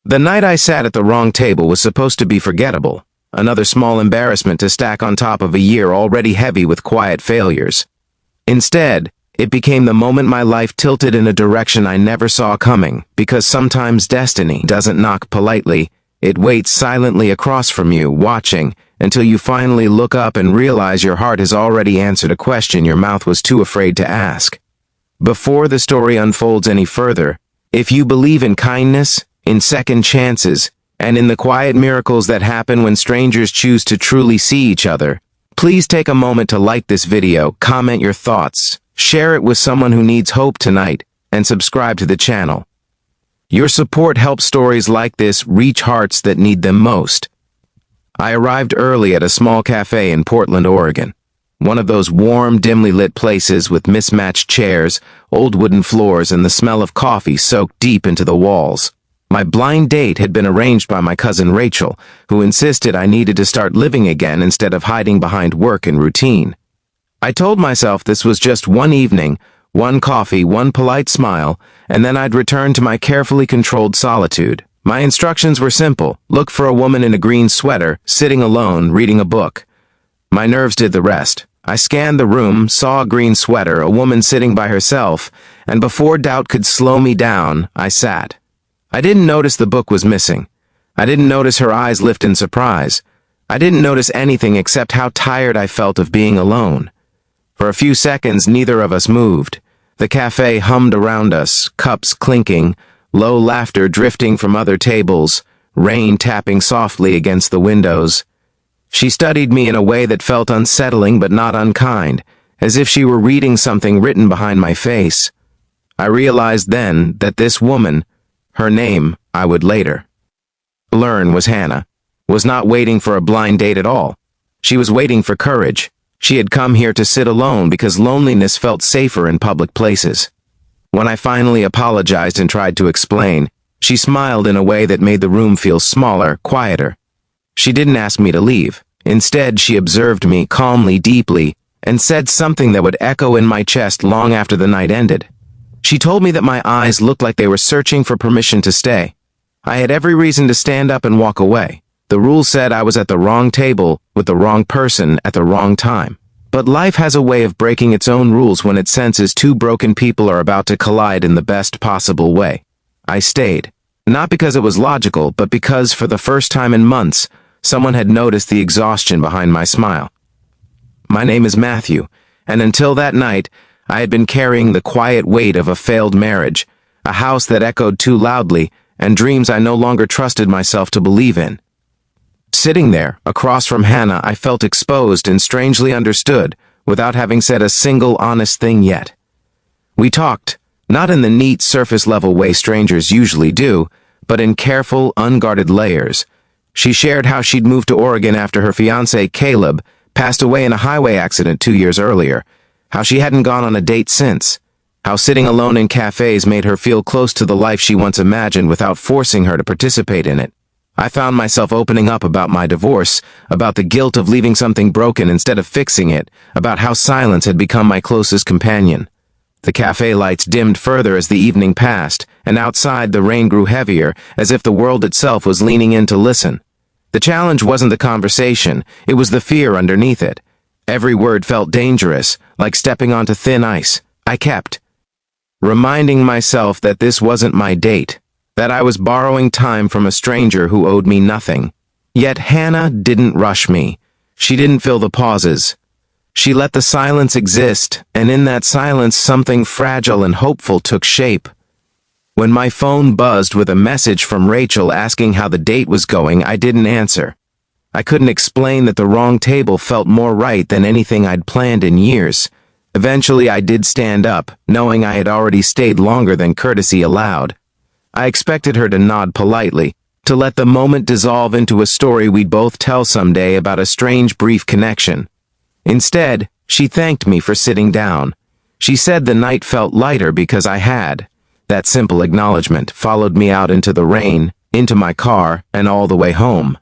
The night I sat at the wrong table was supposed to be forgettable, another small embarrassment to stack on top of a year already heavy with quiet failures. Instead, it became the moment my life tilted in a direction I never saw coming, because sometimes destiny doesn't knock politely, it waits silently across from you, watching, until you finally look up and realize your heart has already answered a question your mouth was too afraid to ask. Before the story unfolds any further, if you believe in kindness, in second chances, and in the quiet miracles that happen when strangers choose to truly see each other, please take a moment to like this video, comment your thoughts, share it with someone who needs hope tonight, and subscribe to the channel. Your support helps stories like this reach hearts that need them most. I arrived early at a small cafe in Portland, Oregon. One of those warm, dimly lit places with mismatched chairs, old wooden floors, and the smell of coffee soaked deep into the walls. My blind date had been arranged by my cousin Rachel, who insisted I needed to start living again instead of hiding behind work and routine. I told myself this was just one evening, one coffee, one polite smile, and then I'd return to my carefully controlled solitude. My instructions were simple: look for a woman in a green sweater, sitting alone, reading a book. My nerves did the rest. I scanned the room, saw a green sweater, a woman sitting by herself, and before doubt could slow me down, I sat. I didn't notice the book was missing. I didn't notice her eyes lift in surprise. I didn't notice anything except how tired I felt of being alone. For a few seconds, neither of us moved. The cafe hummed around us, cups clinking, low laughter drifting from other tables, rain tapping softly against the windows. She studied me in a way that felt unsettling but not unkind, as if she were reading something written behind my face. I realized then that this woman, her name, I would later learn, was Hannah, was not waiting for a blind date at all. She was waiting for courage. She had come here to sit alone because loneliness felt safer in public places. When I finally apologized and tried to explain, she smiled in a way that made the room feel smaller, quieter. She didn't ask me to leave. Instead, she observed me calmly, deeply, and said something that would echo in my chest long after the night ended. She told me that my eyes looked like they were searching for permission to stay. I had every reason to stand up and walk away. The rules said I was at the wrong table, with the wrong person, at the wrong time. But life has a way of breaking its own rules when it senses two broken people are about to collide in the best possible way. I stayed. Not because it was logical, but because, for the first time in months, someone had noticed the exhaustion behind my smile. My name is Matthew, and until that night, I had been carrying the quiet weight of a failed marriage, a house that echoed too loudly, and dreams I no longer trusted myself to believe in. Sitting there, across from Hannah, I felt exposed and strangely understood, without having said a single honest thing yet. We talked, not in the neat surface-level way strangers usually do, but in careful, unguarded layers. She shared how she'd moved to Oregon after her fiancé, Caleb, passed away in a highway accident 2 years earlier, how she hadn't gone on a date since, how sitting alone in cafes made her feel close to the life she once imagined without forcing her to participate in it. I found myself opening up about my divorce, about the guilt of leaving something broken instead of fixing it, about how silence had become my closest companion. The cafe lights dimmed further as the evening passed, and outside the rain grew heavier, as if the world itself was leaning in to listen. The challenge wasn't the conversation, it was the fear underneath it. Every word felt dangerous, like stepping onto thin ice. I kept reminding myself that this wasn't my date, that I was borrowing time from a stranger who owed me nothing. Yet Hannah didn't rush me. She didn't fill the pauses. She let the silence exist, and in that silence something fragile and hopeful took shape. When my phone buzzed with a message from Rachel asking how the date was going, I didn't answer. I couldn't explain that the wrong table felt more right than anything I'd planned in years. Eventually I did stand up, knowing I had already stayed longer than courtesy allowed. I expected her to nod politely, to let the moment dissolve into a story we'd both tell someday about a strange brief connection. Instead, she thanked me for sitting down. She said the night felt lighter because I had. That simple acknowledgement followed me out into the rain, into my car, and all the way home.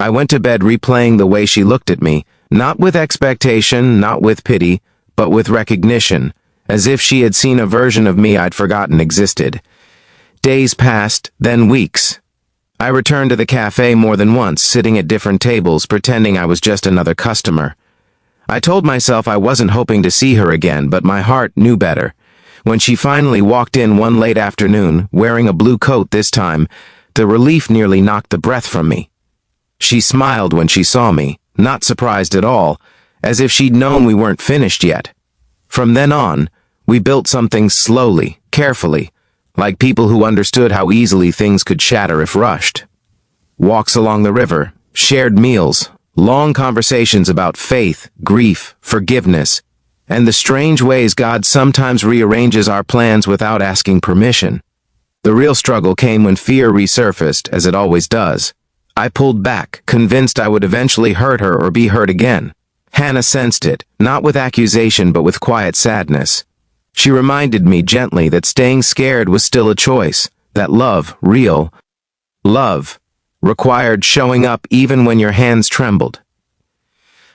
I went to bed replaying the way she looked at me, not with expectation, not with pity, but with recognition, as if she had seen a version of me I'd forgotten existed. Days passed, then weeks. I returned to the cafe more than once, sitting at different tables, pretending I was just another customer. I told myself I wasn't hoping to see her again, but my heart knew better. When she finally walked in one late afternoon, wearing a blue coat this time, the relief nearly knocked the breath from me. She smiled when she saw me, not surprised at all, as if she'd known we weren't finished yet. From then on, we built something slowly, carefully, like people who understood how easily things could shatter if rushed. Walks along the river, shared meals, long conversations about faith, grief, forgiveness, and the strange ways God sometimes rearranges our plans without asking permission. The real struggle came when fear resurfaced, as it always does. I pulled back, convinced I would eventually hurt her or be hurt again. Hannah sensed it, not with accusation but with quiet sadness. She reminded me gently that staying scared was still a choice, that love, real love, required showing up even when your hands trembled.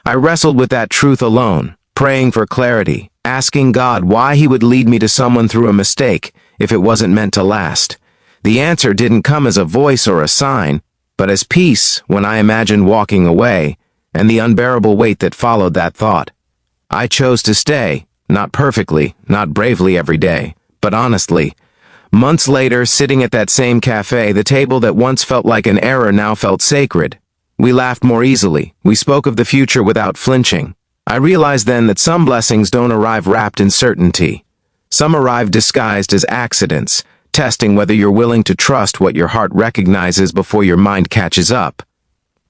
I wrestled with that truth alone, praying for clarity, asking God why He would lead me to someone through a mistake if it wasn't meant to last. The answer didn't come as a voice or a sign, but as peace when I imagined walking away, and the unbearable weight that followed that thought. I chose to stay, not perfectly, not bravely every day, but honestly. Months later, sitting at that same cafe, the table that once felt like an error now felt sacred. We laughed more easily. We spoke of the future without flinching. I realized then that some blessings don't arrive wrapped in certainty. Some arrive disguised as accidents, testing whether you're willing to trust what your heart recognizes before your mind catches up.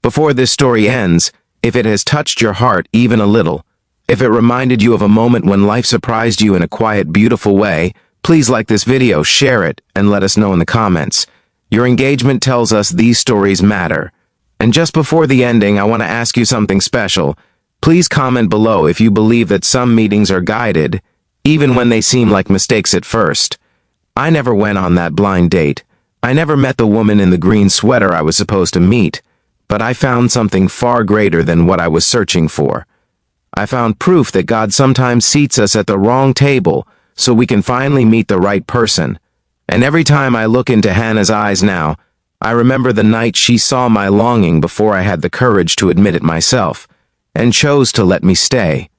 Before this story ends, if it has touched your heart even a little, if it reminded you of a moment when life surprised you in a quiet, beautiful way, please like this video, share it, and let us know in the comments. Your engagement tells us these stories matter. And just before the ending, I want to ask you something special. Please comment below if you believe that some meetings are guided, even when they seem like mistakes at first. I never went on that blind date. I never met the woman in the green sweater I was supposed to meet, but I found something far greater than what I was searching for. I found proof that God sometimes seats us at the wrong table so we can finally meet the right person. And every time I look into Hannah's eyes now, I remember the night she saw my longing before I had the courage to admit it myself, and chose to let me stay.